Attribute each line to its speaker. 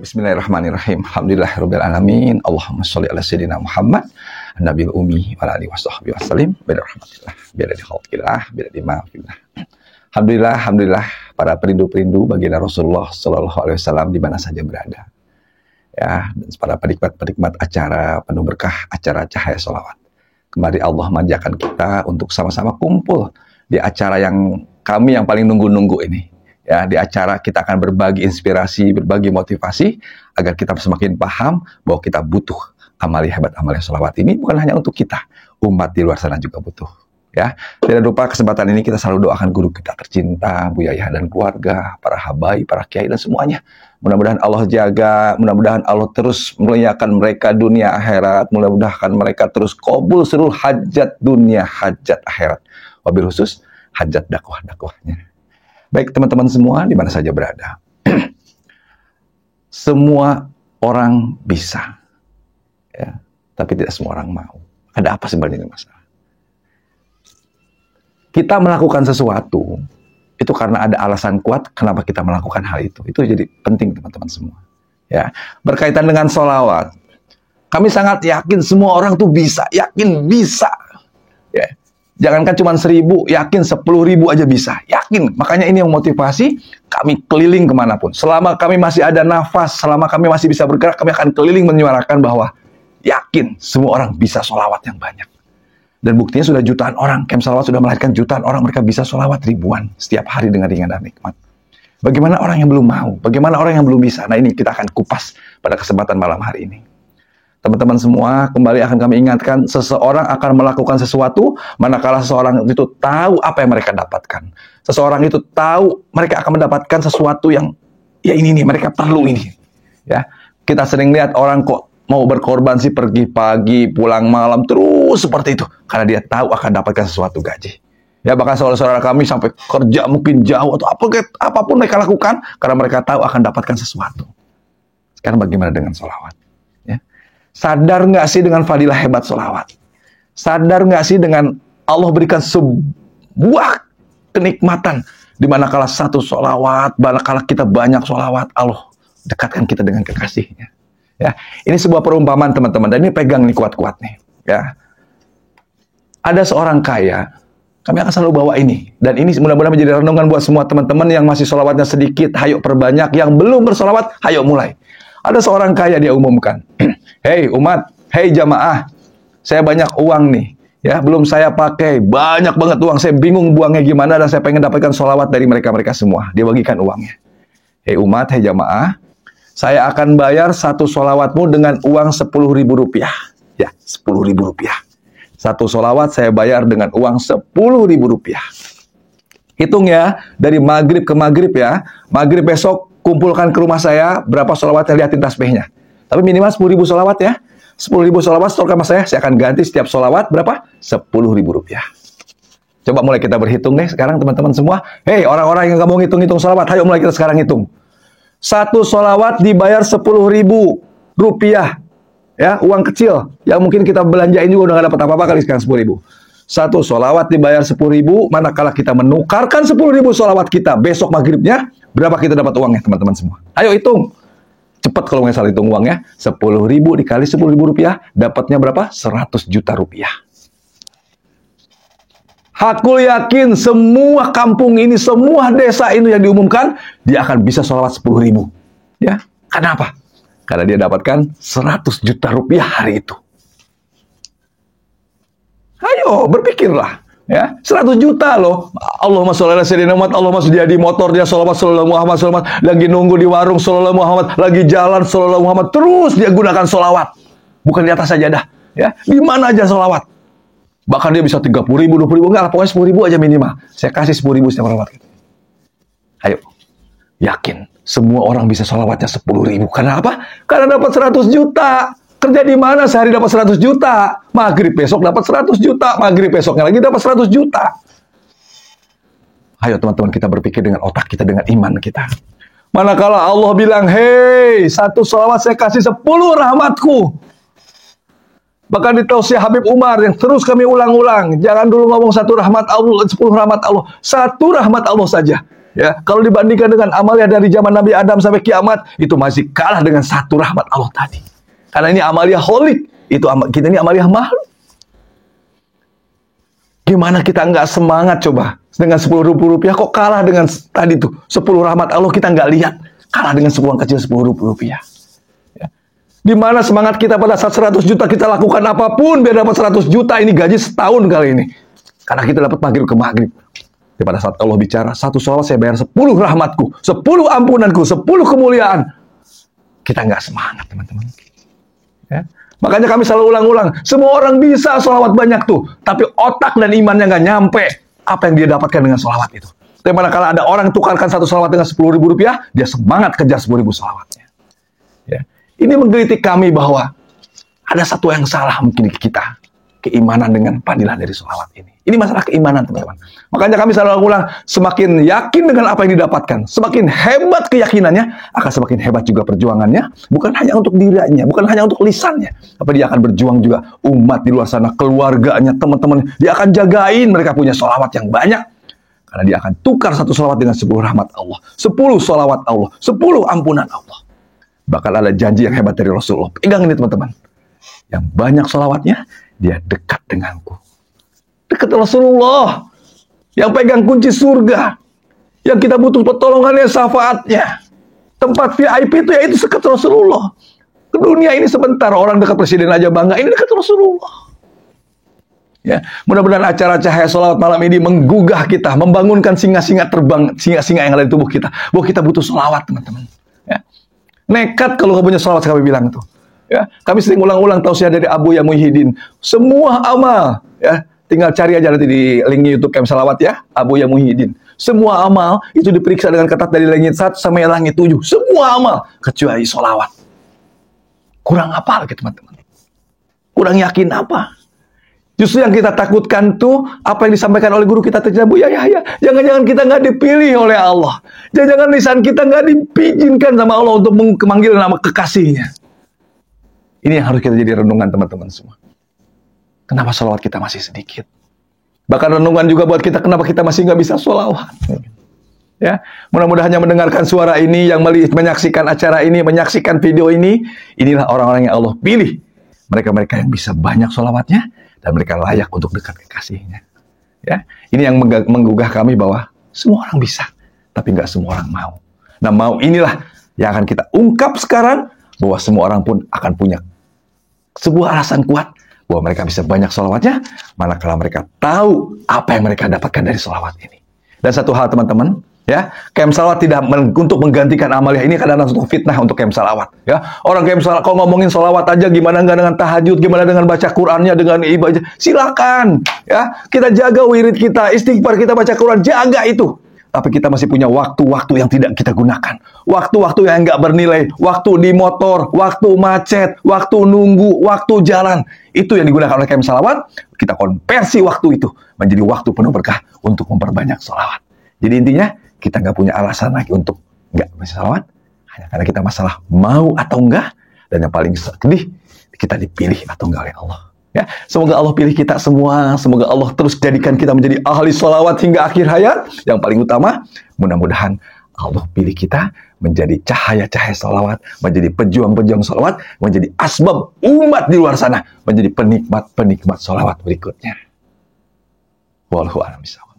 Speaker 1: Bismillahirrahmanirrahim. Alhamdulillahirabbil alamin. Allahumma shalli ala sayyidina Muhammad Nabil Ummi wa alihi washabbihi wasallim. Birahmatillah, biadadi khalqillah, biadadi ma'afillah. Alhamdulillah para perindu-perindu baginda Rasulullah sallallahu alaihi wasallam di mana saja berada. Ya, dan para penikmat-penikmat acara penuh berkah, acara Cahaya Sholawat. Kembali Allah manjakan kita untuk sama-sama kumpul di acara yang kami yang paling nunggu-nunggu ini. Ya, di acara kita akan berbagi inspirasi, berbagi motivasi agar kita semakin paham bahwa kita butuh amalia hebat, amalia sholawat ini bukan hanya untuk kita, umat di luar sana juga butuh. Ya, tidak lupa kesempatan ini kita selalu doakan guru kita tercinta, Bu Yayah dan keluarga, para habaib, para kiai dan semuanya. Mudah-mudahan Allah jaga, mudah-mudahan Allah terus muliakan mereka dunia akhirat, mudah-mudahan mereka terus qabul seluruh hajat dunia, hajat akhirat. Wabil khusus hajat dakwah-dakwahnya. Baik teman-teman semua di mana saja berada. Semua orang bisa. Ya, tapi tidak semua orang mau. Ada apa sebenarnya ini masalah? Kita melakukan sesuatu itu karena ada alasan kuat kenapa kita melakukan hal itu. Itu jadi penting teman-teman semua. Ya, berkaitan dengan sholawat. Kami sangat yakin semua orang tuh bisa, yakin bisa. Ya. Jangankan cuma 1.000, yakin 10.000 aja bisa. Yakin. Makanya ini yang motivasi kami keliling kemanapun. Selama kami masih ada nafas, selama kami masih bisa bergerak, kami akan keliling menyuarakan bahwa yakin semua orang bisa sholawat yang banyak. Dan buktinya sudah jutaan orang. Camp Sholawat sudah melahirkan jutaan orang. Mereka bisa sholawat ribuan setiap hari dengan ringan dan nikmat. Bagaimana orang yang belum mau? Bagaimana orang yang belum bisa? Nah ini kita akan kupas pada kesempatan malam hari ini. Teman-teman semua, kembali akan kami ingatkan, seseorang akan melakukan sesuatu manakala seseorang itu tahu apa yang mereka dapatkan. Seseorang itu tahu mereka akan mendapatkan sesuatu yang, ya ini nih, mereka perlu ini. Ya, kita sering lihat orang kok mau berkorban sih pergi pagi, pulang malam, terus seperti itu. Karena dia tahu akan dapatkan sesuatu gaji. Ya, bahkan saudara-saudara kami sampai kerja mungkin jauh, atau apapun mereka lakukan, karena mereka tahu akan dapatkan sesuatu. Sekarang bagaimana dengan sholawat? Sadar nggak sih dengan fadilah hebat sholawat? Sadar nggak sih dengan Allah berikan sebuah kenikmatan di manakala satu sholawat, manakala kita banyak sholawat, Allah dekatkan kita dengan kekasihnya. Ya, ini sebuah perumpamaan teman-teman, dan ini pegang nih kuat-kuat nih. Ya, ada seorang kaya, kami akan selalu bawa ini, dan ini mudah-mudahan menjadi renungan buat semua teman-teman yang masih sholawatnya sedikit, hayo perbanyak, yang belum bersolawat, hayo mulai. Ada seorang kaya dia umumkan, hei umat, hei jamaah, saya banyak uang nih, ya belum saya pakai, banyak banget uang, saya bingung buangnya gimana dan saya pengen dapatkan sholawat dari mereka-mereka semua. Dia bagikan uangnya. Hei umat, hei jamaah, saya akan bayar satu sholawatmu dengan uang 10.000 rupiah. Ya, 10.000 rupiah. Satu sholawat saya bayar dengan uang 10.000 rupiah. Hitung ya, dari maghrib ke maghrib ya, maghrib besok, kumpulkan ke rumah saya, berapa sholawat yang lihatin tasbihnya. Tapi minimal 10.000 sholawat ya. 10.000 sholawat setor ke saya akan ganti setiap sholawat berapa? 10.000 rupiah. Coba mulai kita berhitung deh sekarang teman-teman semua. Hei orang-orang yang gak mau ngitung-ngitung sholawat, ayo mulai kita sekarang hitung. Satu sholawat dibayar 10.000 rupiah. Ya, uang kecil. Yang mungkin kita belanjain juga udah gak dapat apa-apa kali sekarang 10.000. Satu sholawat dibayar 10.000, manakala kita menukarkan 10.000 sholawat kita besok maghribnya, berapa kita dapat uangnya teman-teman semua? Ayo hitung. Cepat kalau nggak salah hitung uangnya. 10.000 dikali 10.000 rupiah, dapatnya berapa? 100 juta rupiah. Aku yakin semua kampung ini, semua desa ini yang diumumkan, dia akan bisa sholawat 10.000. Ya, kenapa? Karena dia dapatkan 100 juta rupiah hari itu. Ayo, berpikirlah. Ya, 100 juta loh. Allahumma sholli ala sayyidina Muhammad. Allahumma dia di motor dia sholawat sallallahu Muhammad sallallahu, lagi nunggu di warung sallallahu Muhammad, lagi jalan sallallahu Muhammad, terus dia gunakan sholawat. Bukan di atas sajadah, ya. Di mana aja sholawat. Bahkan dia bisa 30.000, 20.000, enggak lah, pokoknya 10.000 aja minimal. Saya kasih 10.000 setiap sholawat. Ayo. Yakin semua orang bisa sholawatnya 10.000. Karena apa? Karena dapat 100 juta. Kerja di mana sehari dapat 100 juta? Maghrib besok dapat 100 juta. Maghrib besoknya lagi dapat 100 juta. Ayo teman-teman kita berpikir dengan otak kita, dengan iman kita. Manakala Allah bilang, hei, satu sholawat saya kasih 10 rahmatku. Bahkan di tausiah Habib Umar yang terus kami ulang-ulang. Jangan dulu ngomong satu rahmat Allah, 10 rahmat Allah. Satu rahmat Allah saja. Ya, kalau dibandingkan dengan amalia dari zaman Nabi Adam sampai kiamat, itu masih kalah dengan satu rahmat Allah tadi. Karena ini amalia holik, kita ini amalia makhluk. Gimana kita nggak semangat coba dengan 10.000 rupiah, kok kalah dengan tadi tuh 10 rahmat Allah, kita nggak lihat, kalah dengan sebuah kecil 10.000 rupiah. Ya. Di mana semangat kita pada saat 100 juta kita lakukan apapun biar dapat 100 juta, ini gaji setahun kali ini. Karena kita dapat maghrib ke maghrib. Pada saat Allah bicara, satu sholawat saya bayar 10 rahmatku, 10 ampunanku, 10 kemuliaan. Kita nggak semangat, teman-teman. Ya. Makanya kami selalu ulang-ulang, semua orang bisa sholawat banyak tuh, tapi otak dan imannya nggak nyampe apa yang dia dapatkan dengan sholawat itu. Tapi manakala ada orang tukarkan satu sholawat dengan 10.000 rupiah, dia semangat kejar 10.000 sholawatnya. Ya. Ini menggelitik kami bahwa ada satu yang salah mungkin di kita, keimanan dengan fadilah dari sholawat ini. Ini masalah keimanan, teman-teman. Makanya kami selalu ulang, semakin yakin dengan apa yang didapatkan, semakin hebat keyakinannya, akan semakin hebat juga perjuangannya, bukan hanya untuk dirinya, bukan hanya untuk lisannya, tapi dia akan berjuang juga umat di luar sana, keluarganya, teman-teman, dia akan jagain mereka punya sholawat yang banyak, karena dia akan tukar satu sholawat dengan 10 rahmat Allah, 10 sholawat Allah, 10 ampunan Allah. Bakal ada janji yang hebat dari Rasulullah. Pegang ini, teman-teman. Yang banyak sholawatnya, dia dekat denganku. Dekat Rasulullah yang pegang kunci surga, yang kita butuh pertolongannya, syafaatnya, tempat VIP itu ya itu dekat Rasulullah. Ke dunia ini sebentar, orang dekat presiden aja bangga, ini dekat Rasulullah. Ya, mudah-mudahan acara Cahaya Sholawat malam ini menggugah kita, membangunkan singa-singa terbang, singa-singa yang ada di tubuh kita, bahwa kita butuh sholawat, teman-teman. Ya. Nekat kalau kamu punya sholawat, kami bilang itu. Ya, kami sering ulang-ulang tausiah dari Abu Ya Muhyiddin. Semua amal, ya, tinggal cari aja nanti di link YouTube Camp Salawat ya, Abu Ya Muhyiddin. Semua amal itu diperiksa dengan ketat dari langit 1 sampai langit 7. Semua amal kecuali sholawat. Kurang apa lagi, teman-teman? Kurang yakin apa? Justru yang kita takutkan tuh apa yang disampaikan oleh guru kita tadi, Bu ya. Jangan-jangan kita nggak dipilih oleh Allah. Jangan-jangan lisan kita nggak diizinkan sama Allah untuk memanggil nama kekasihnya. Ini yang harus kita jadi renungan, teman-teman semua. Kenapa sholawat kita masih sedikit? Bahkan renungan juga buat kita, kenapa kita masih nggak bisa sholawat? Ya, mudah-mudahan yang mendengarkan suara ini, yang menyaksikan acara ini, menyaksikan video ini, inilah orang-orang yang Allah pilih. Mereka-mereka yang bisa banyak sholawatnya, dan mereka layak untuk dekat kekasihnya. Ya, ini yang menggugah kami bahwa semua orang bisa, tapi nggak semua orang mau. Nah, mau inilah yang akan kita ungkap sekarang, bahwa semua orang pun akan punya sebuah alasan kuat bahwa mereka bisa banyak sholawatnya, manakala mereka tahu apa yang mereka dapatkan dari sholawat ini. Dan satu hal, teman-teman, ya, Camp Salawat tidak untuk menggantikan amalia ini, kadang-kadang untuk fitnah untuk Camp Salawat. Ya, orang Camp Salawat kalau ngomongin sholawat aja, gimana nggak dengan tahajud, gimana dengan baca Qurannya, dengan ibadah, silakan. Ya, kita jaga wirid kita, istighfar kita, baca Quran, jaga itu. Tapi kita masih punya waktu-waktu yang tidak kita gunakan. Waktu-waktu yang nggak bernilai. Waktu di motor, waktu macet, waktu nunggu, waktu jalan. Itu yang digunakan oleh Camp Salawat. Kita konversi waktu itu menjadi waktu penuh berkah untuk memperbanyak sholawat. Jadi intinya, kita nggak punya alasan lagi untuk nggak bisa sholawat. Hanya karena kita masalah mau atau enggak. Dan yang paling sedih, kita dipilih atau enggak oleh Allah. Ya, semoga Allah pilih kita semua, semoga Allah terus jadikan kita menjadi ahli sholawat hingga akhir hayat. Yang paling utama, mudah-mudahan Allah pilih kita menjadi cahaya-cahaya sholawat, menjadi pejuang-pejuang sholawat, menjadi asbab umat di luar sana, menjadi penikmat-penikmat sholawat berikutnya. Wallahu a'lam bishawab.